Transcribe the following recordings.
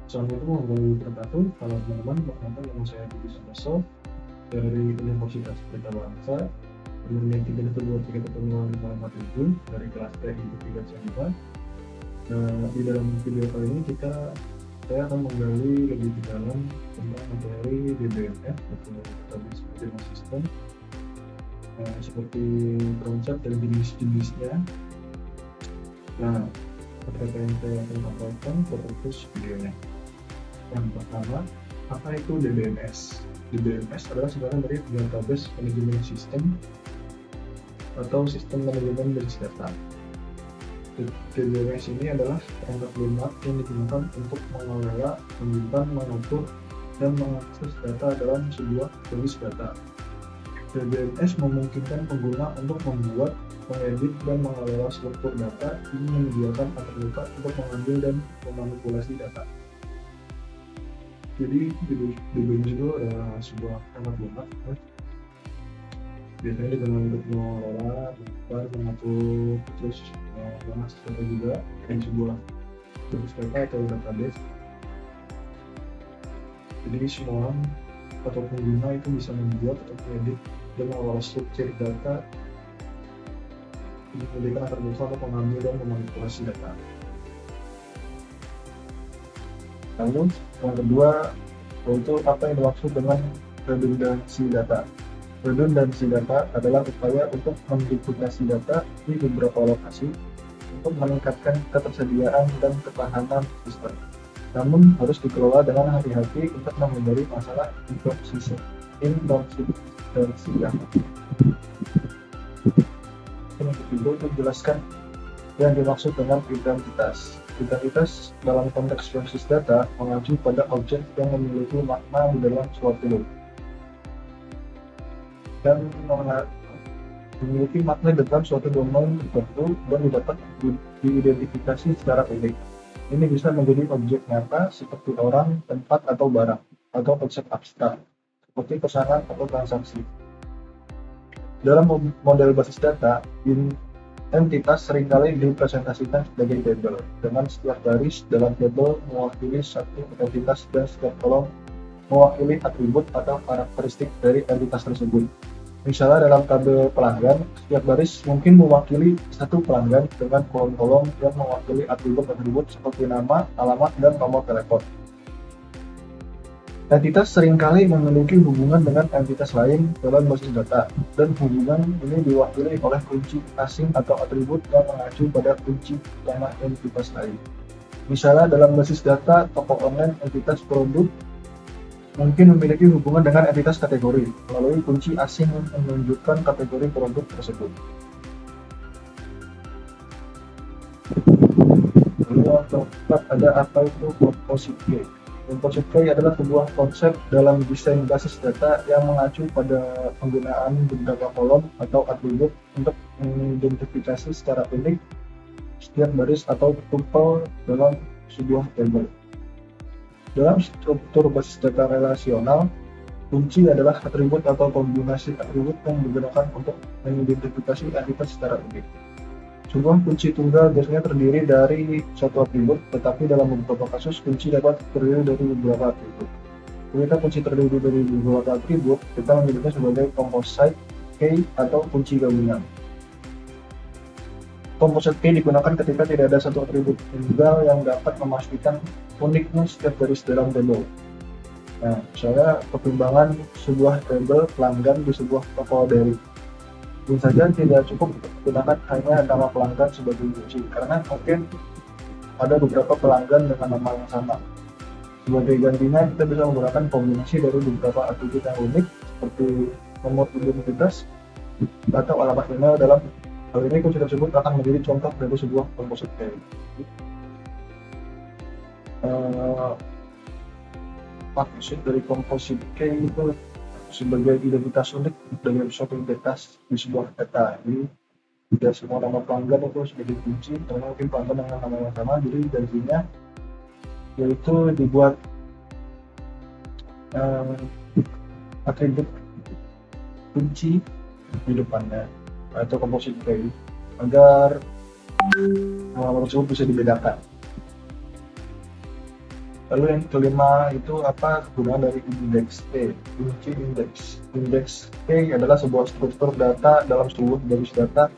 Soal itu wabarakatuh wabarakatuh. Kalau teman-teman perkenalkan nama saya Budi Santoso dari Universitas Pelita Bangsa, nomor 3123157 dari kelas TI 3 Nah, di dalam video kali ini saya akan menggali lebih dalam tentang materi DBMS atau Database Management System, seperti konsep dan jenis-jenisnya. Nah, apa yang saya akan sampaikan fokus videonya. Yang pertama, apa itu DBMS? DBMS adalah singkatan dari Database Management System atau Sistem Manajemen Basis Data. DBMS ini adalah perangkat lunak yang digunakan untuk mengelola, menyimpan, mengatur, dan mengakses data dalam sebuah basis data. DBMS memungkinkan pengguna untuk membuat, mengedit, dan mengelola struktur data, ini menyediakan atribut untuk mengambil dan memanipulasi data. Jadi DBMS itu adalah sebuah perangkat lunak, biasanya digunakan untuk mengelola, mengatur, terus mengakses data juga dari sebuah basis data atau database. Jadi semua orang atau pengguna itu bisa membuat atau mengedit dan mengelola struktur data, menjadikan atribut untuk mengambil dan memanipulasi data. Lalu yang kedua, yaitu apa yang dimaksud dengan redundansi data. Redundansi data adalah upaya untuk menduplikasi data di beberapa lokasi untuk meningkatkan ketersediaan dan ketahanan sistem. Namun harus dikelola dengan hati-hati untuk menghindari masalah inkonsistensi data. Ini juga untuk menjelaskan yang dimaksud dengan identitas. Identitas dalam konteks basis data mengacu pada objek yang memiliki makna di dalam suatu loop dan memiliki makna dalam suatu domain tertentu dan dapat diidentifikasi secara unik. Ini bisa menjadi objek nyata seperti orang, tempat, atau barang, atau konsep abstrak seperti pesanan atau transaksi. Dalam model basis data, entitas seringkali dipresentasikan sebagai tabel, dengan setiap baris dalam tabel mewakili satu entitas dan setiap kolom mewakili atribut atau karakteristik dari entitas tersebut. Misalnya dalam tabel pelanggan, setiap baris mungkin mewakili satu pelanggan dengan kolom-kolom yang mewakili atribut-atribut seperti nama, alamat, dan nomor telepon. Entitas seringkali memiliki hubungan dengan entitas lain dalam basis data, dan hubungan ini diwakili oleh kunci asing atau atribut yang mengacu pada kunci utama entitas lain. Misalnya dalam basis data toko online, entitas produk mungkin memiliki hubungan dengan entitas kategori melalui kunci asing yang menunjukkan kategori produk tersebut. Lalu yang keempat, ada apa itu composite key? Composite key adalah sebuah konsep dalam desain basis data yang mengacu pada penggunaan beberapa kolom atau atribut untuk mengidentifikasi secara unik setiap baris atau tuple dalam sebuah tabel. Dalam struktur basis data relasional, kunci adalah atribut atau kombinasi atribut yang digunakan untuk mengidentifikasi entitas secara unik. Sebuah kunci tunggal biasanya terdiri dari satu atribut, tetapi dalam beberapa kasus kunci dapat terdiri dari beberapa atribut. Ketika kunci terdiri dari beberapa atribut, kita menyebutnya sebagai composite key atau kunci gabungan. Composite key digunakan ketika tidak ada satu atribut tunggal yang dapat memastikan uniknya setiap baris dalam tabel. Nah, misalnya pertimbangan sebuah tabel pelanggan di sebuah toko deli. Tentu saja tidak cukup menggunakan hanya nama pelanggan sebagai kunci, karena mungkin ada beberapa pelanggan dengan nama yang sama. Sebagai gantinya, kita bisa menggunakan kombinasi dari beberapa atribut yang unik seperti nomor identitas atau alamat email. Dalam hal ini kunci tersebut akan menjadi contoh dari sebuah composite key. Maksud dari composite key itu sebagai identitas unik dari suatu identitas di sebuah data. Jadi tidak semua nama pelanggan itu sebagai kunci, karena mungkin pelanggan dengan nama yang sama. Jadi gantinya yaitu dibuat atribut kunci di depannya atau composite key agar nama tersebut bisa dibedakan. Lalu yang kelima itu apa kegunaan dari indeks P, kunci indeks. Indeks P adalah sebuah struktur data dalam sebuah basis data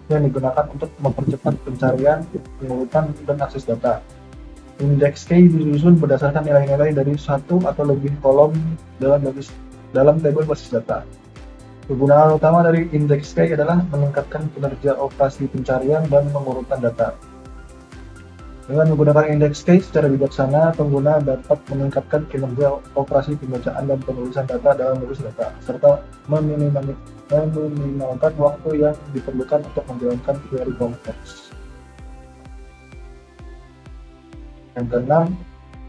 yang digunakan untuk mempercepat pencarian, pengurutan, dan akses data. Indeks K disusun berdasarkan nilai-nilai dari satu atau lebih kolom dalam tabel basis data. Kegunaan utama dari indeks K adalah meningkatkan kinerja operasi pencarian dan pengurutan data. Dengan menggunakan indeks K secara bijaksana, pengguna dapat meningkatkan kinerja operasi pembacaan dan penulisan data dalam basis data, serta meminimalkan waktu yang diperlukan untuk menjalankan query kompleks. Yang keenam,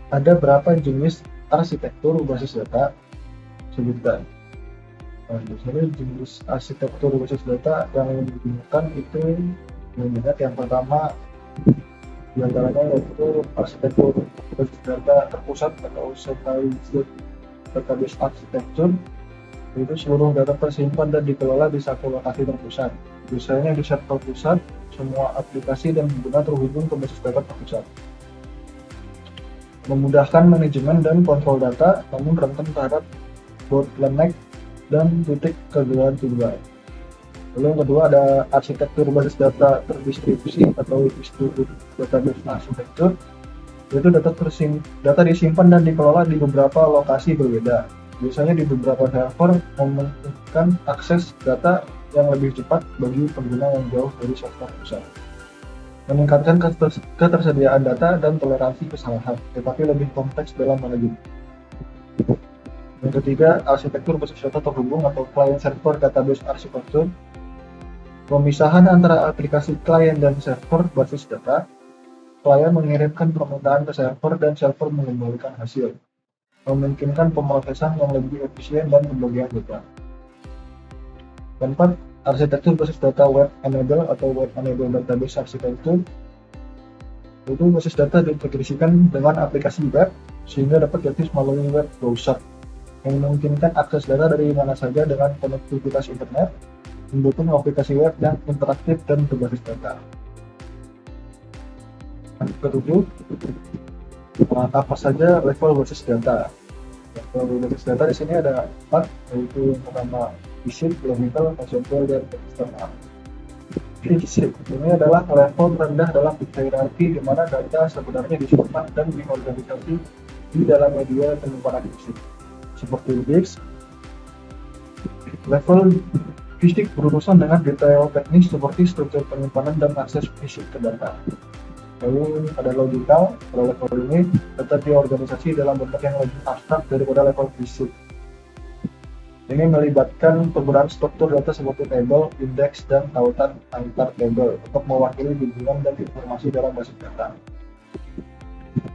ada berapa jenis arsitektur basis data? Sebutkan. Biasanya jenis arsitektur basis data yang digunakan itu mengingat yang pertama diantaranya yaitu arsitektur basis data terpusat atau centralized database architecture, yaitu seluruh data tersimpan dan dikelola di satu lokasi terpusat. Biasanya di server pusat, semua aplikasi dan pengguna terhubung ke basis data terpusat. Memudahkan manajemen dan kontrol data, namun rentan terhadap bottleneck dan titik kegagalan. Lalu yang kedua ada arsitektur basis data terdistribusi atau distributed database architecture, yaitu data disimpan dan dikelola di beberapa lokasi berbeda. Biasanya di beberapa server memungkinkan akses data yang lebih cepat bagi pengguna yang jauh dari server pusat. Meningkatkan ketersediaan data dan toleransi kesalahan, tetapi lebih kompleks dalam manajemen. Yang ketiga, arsitektur basis data terhubung atau client-server database architecture. Pemisahan antara aplikasi klien dan server basis data. Klien mengirimkan permintaan ke server dan server mengembalikan hasil, memungkinkan pemrosesan yang lebih efisien dan pembagian data. Keempat, arsitektur basis data web enable atau web enable database architecture. Itu basis data diintegrasikan dengan aplikasi web sehingga dapat diakses melalui web browser, yang memungkinkan akses data dari mana saja dengan konektivitas internet, mendukung aplikasi web yang interaktif dan berbasis data. Yang ketujuh, apa saja level basis data? Level basis data di sini ada 4, yaitu yang pertama fisik, logical, conceptual, dan eksternal. Fisik ini adalah level rendah dalam hierarki di mana data sebenarnya disimpan dan diorganisasi di dalam media penyimpanan fisik, seperti disk. Level fisik berurusan dengan detail teknis seperti struktur penyimpanan dan akses fisik ke data. Lalu ada logical, pada level ini data diorganisasi dalam bentuk yang lebih abstrak daripada level fisik. Ini melibatkan penggunaan struktur data seperti tabel, indeks, dan tautan antar tabel untuk mewakili bimbingan dan informasi dalam basis data.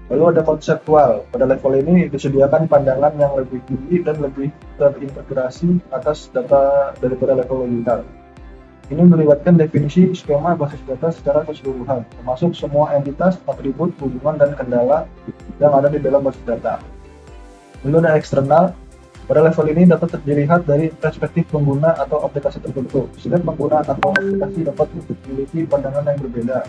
Lalu ada konseptual. Pada level ini disediakan pandangan yang lebih tinggi dan lebih terintegrasi atas data daripada level logical. Ini melibatkan definisi skema basis data secara keseluruhan, termasuk semua entitas, atribut, hubungan, dan kendala yang ada di dalam basis data. Lalu ada eksternal. Pada level ini data dilihat dari perspektif pengguna atau aplikasi tertentu. Setiap pengguna atau aplikasi dapat memiliki pandangan yang berbeda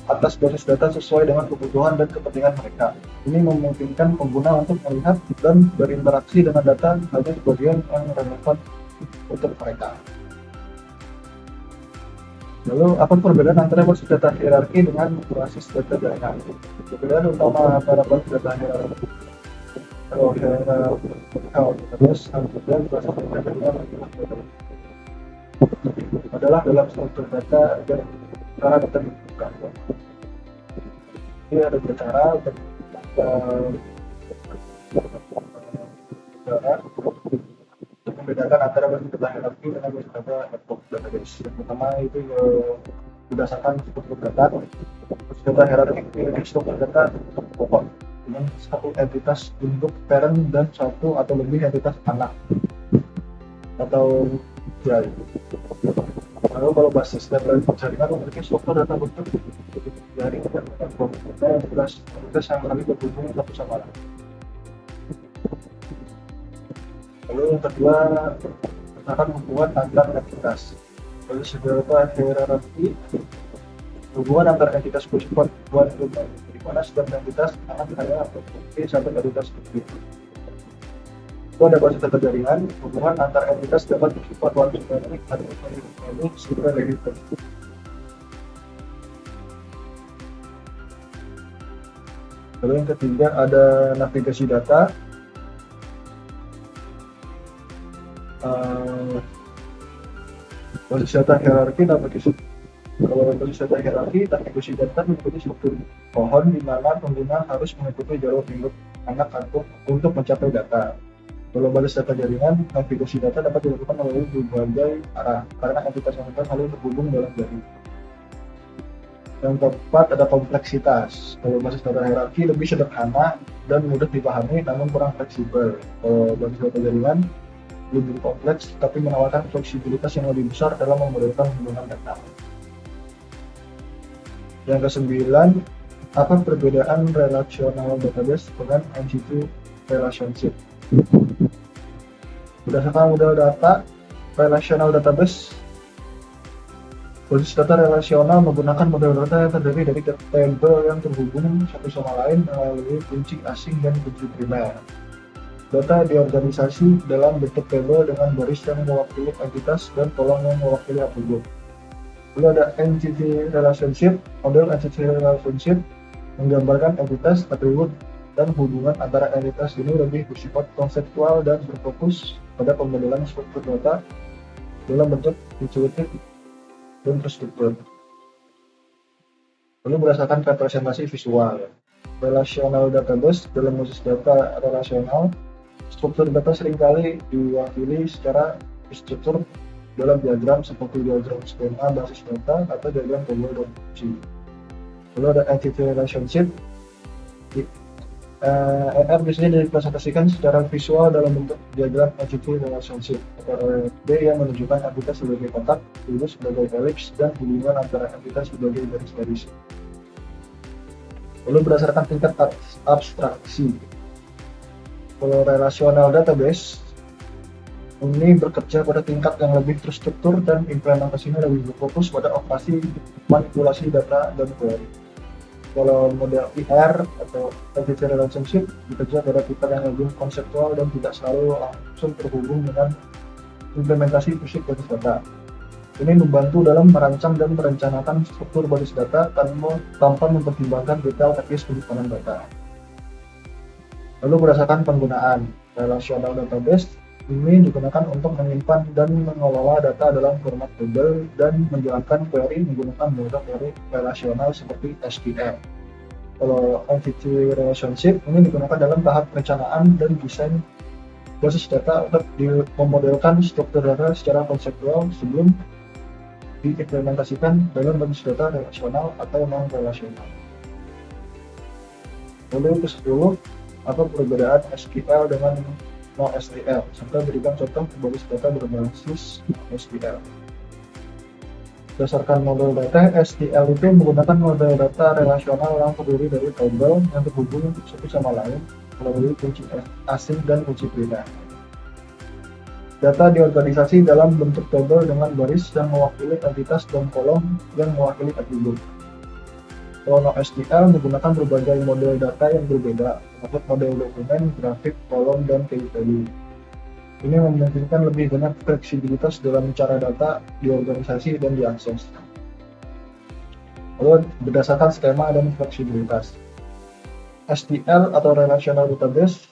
atas basis data sesuai dengan kebutuhan dan kepentingan mereka. Ini memungkinkan pengguna untuk melihat dan berinteraksi dengan data hanya sebagian yang relevan untuk mereka. Lalu, apa perbedaan antara basis data hierarki dengan basis data jaringan? Perbedaan utama antara basis data hierarki terus kemudian basis data jaringan adalah dalam struktur data dan cara ditentukan. Ini ada cara untuk membedakan antara basis data hierarki dengan basis data network database. Yang pertama itu berdasarkan struktur data. Basis data hierarki ini struktur data pokok dengan satu entitas bentuk parent dan satu atau lebih entitas anak atau child. Lalu kalau basis data jaringan memiliki struktur data bentuk jaringan dengan entitas yang saling berhubungan satu sama lain. Lalu yang kedua, akan membuat antar entitas. Basis data hierarki hubungan antar entitas bersifat one to many. mana setiap entitas akan hanya memiliki satu entitas seperti itu. Itu ada basis data jaringan, hubungan antar entitas dapat bersifat one-to-many atau many superlative. Lalu yang ketiga ada navigasi data. Basis data hierarki dapat disebut. Kalau basis data hierarki, navigasi data mengikuti struktur pohon di mana pengguna harus mengikuti jalur lingkup anak untuk mencapai data. Kalau basis data jaringan, navigasi data dapat dilakukan melalui berbagai arah karena entitas yang saling terhubung dalam jaring. Yang keempat ada kompleksitas. Kalau basis data hierarki lebih sederhana dan mudah dipahami namun kurang fleksibel. Kalau basis data jaringan lebih kompleks tapi menawarkan fleksibilitas yang lebih besar dalam memodelkan hubungan data. Yang kesembilan, apa perbedaan relational database dengan entity relationship? Berdasarkan model data relational database, basis data relasional menggunakan model data yang terdiri dari tabel yang terhubung satu sama lain melalui kunci asing dan kunci primer. Data diorganisasi dalam bentuk tabel dengan baris yang mewakili entitas dan kolom yang mewakili atribut. Lalu ada entity relationship. Model entity relationship menggambarkan entitas, atribut, dan hubungan antara entitas ini lebih bersifat konseptual dan berfokus pada pemodelan struktur data dalam bentuk intuitif dan terstruktur. Lalu berdasarkan representasi visual, relational database dalam basis data relasional, struktur data seringkali diwakili secara struktur dalam diagram seperti diagram skema basis data atau diagram tabel dan kunci. Lalu ada entity relationship. ER biasanya direpresentasikan secara visual dalam bentuk diagram entity relationship atau D yang menunjukkan entitas sebagai kotak, lurus sebagai elips, dan hubungan antara entitas sebagai garis-garis. Lalu berdasarkan tingkat abstraksi, kalau relational database ini bekerja pada tingkat yang lebih terstruktur dan implementasinya lebih berfokus pada operasi manipulasi data dan query. Kalau model IR atau entity relationship bekerja pada tingkat yang lebih konseptual dan tidak selalu langsung terhubung dengan implementasi fisik basis data. Ini membantu dalam merancang dan merencanakan struktur basis data tanpa mempertimbangkan detail teknis penyimpanan data. Lalu berdasarkan penggunaan, relational database ini digunakan untuk menyimpan dan mengelola data dalam format tabel dan menjalankan query menggunakan model query relasional seperti SQL. Kalau entity relationship ini digunakan dalam tahap perencanaan dan desain basis data untuk memodelkan struktur data secara konseptual sebelum diimplementasikan dalam basis data relasional atau non-relasional. Lalu ke-10, apa perbedaan SQL dengan NoSQL, serta berikan contoh basis data berbasis SQL. Berdasarkan model data, SQL itu menggunakan model data relasional yang terdiri dari tabel yang terhubung satu sama lain melalui kunci asing dan kunci primer. Data diorganisasi dalam bentuk tabel dengan baris yang mewakili entitas dan kolom yang mewakili atribut. Kalau NoSQL menggunakan berbagai model data yang berbeda, termasuk model dokumen, grafik, kolom, dan key value. Ini memungkinkan lebih banyak fleksibilitas dalam cara data diorganisasi dan diakses. Lalu berdasarkan skema dan fleksibilitas, SQL atau Relational Database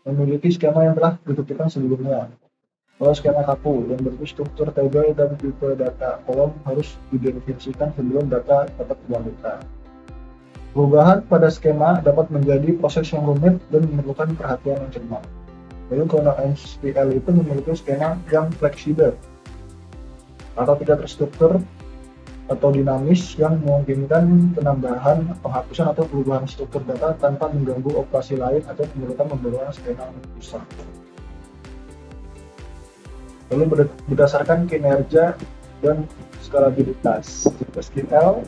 memiliki skema yang telah ditentukan sebelumnya. Kalau skema kaku yang berstruktur tabel dan tipe data kolom harus didefinisikan sebelum data dapat dilanjutkan. Perubahan pada skema dapat menjadi proses yang rumit dan memerlukan perhatian yang cermat. Lalu kalau SQL itu memiliki skema yang fleksibel atau tidak terstruktur atau dinamis yang memungkinkan penambahan, penghapusan atau perubahan struktur data tanpa mengganggu operasi lain atau memerlukan pembaruan skema yang besar. Lalu berdasarkan kinerja dan skalabilitas, SQL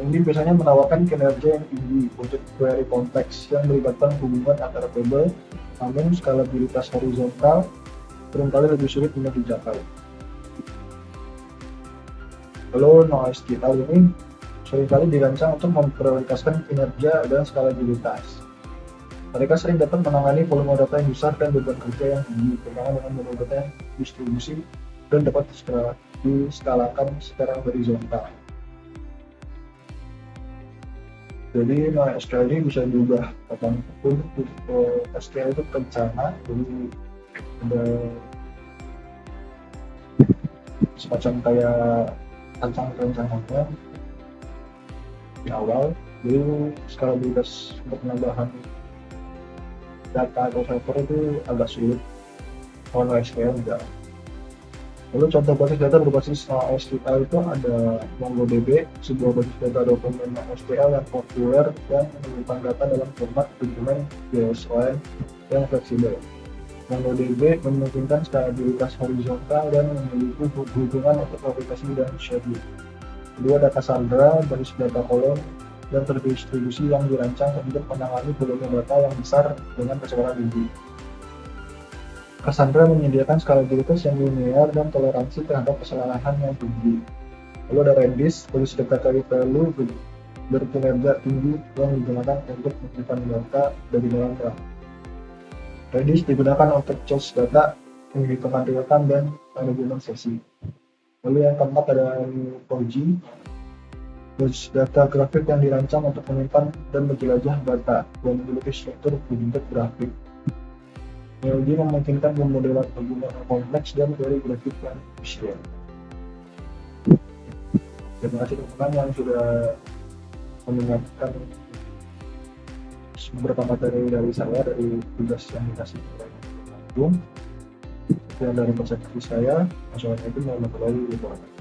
ini biasanya menawarkan kinerja yang tinggi untuk query kompleks yang melibatkan hubungan antara tabel, namun skalabilitas horizontal seringkali lebih sulit untuk dicapai. Lalu NoSQL ini seringkali dirancang untuk memprioritaskan kinerja dan skalabilitas. Mereka sering dapat menangani volume data yang besar dan beban kerja yang tinggi, terutama dengan volume data yang distribusi dan dapat diskalakan secara horizontal. Jadi MySQL ini bisa diubah kapanpun. SQL itu rencana, jadi ada semacam kayak rancang rencananya di awal. Jadi skalabilitas untuk penambahan data atau server itu agak sulit kalau SQL enggak. Lalu contoh basis data berbasis MySQL itu ada MongoDB, sebuah basis data dokumen MySQL yang populer yang menyimpan data dalam format dokumen JSON yang fleksibel. MongoDB memungkinkan stabilitas horizontal dan memiliki hubungan untuk aplikasi dan schedule. Kedua ada Cassandra, basis data kolom dan terdistribusi yang dirancang untuk menangani volume data yang besar dengan kecepatan tinggi. Cassandra menyediakan skalabilitas yang linear dan toleransi terhadap kesalahan yang tinggi. Lalu ada Redis, basis data query value berkinerja tinggi yang digunakan untuk menyimpan data dari dalam RAM. Redis digunakan untuk cache data, penghitungan real-time, dan manajemen sesi. Lalu yang keempat ada Neo4j, basis data grafik yang dirancang untuk menyimpan dan menjelajah data dan memiliki struktur berbentuk grafik. Neo4j memungkinkan pemodelan hubungan yang kompleks dan query grafik yang efisien. Terima kasih teman-teman yang sudah mendengarkan beberapa materi dari saya, dari tugas yang dikasih oleh Bung. Sekian dari presentasi saya. Wassalamualaikum warahmatullahi wabarakatuh.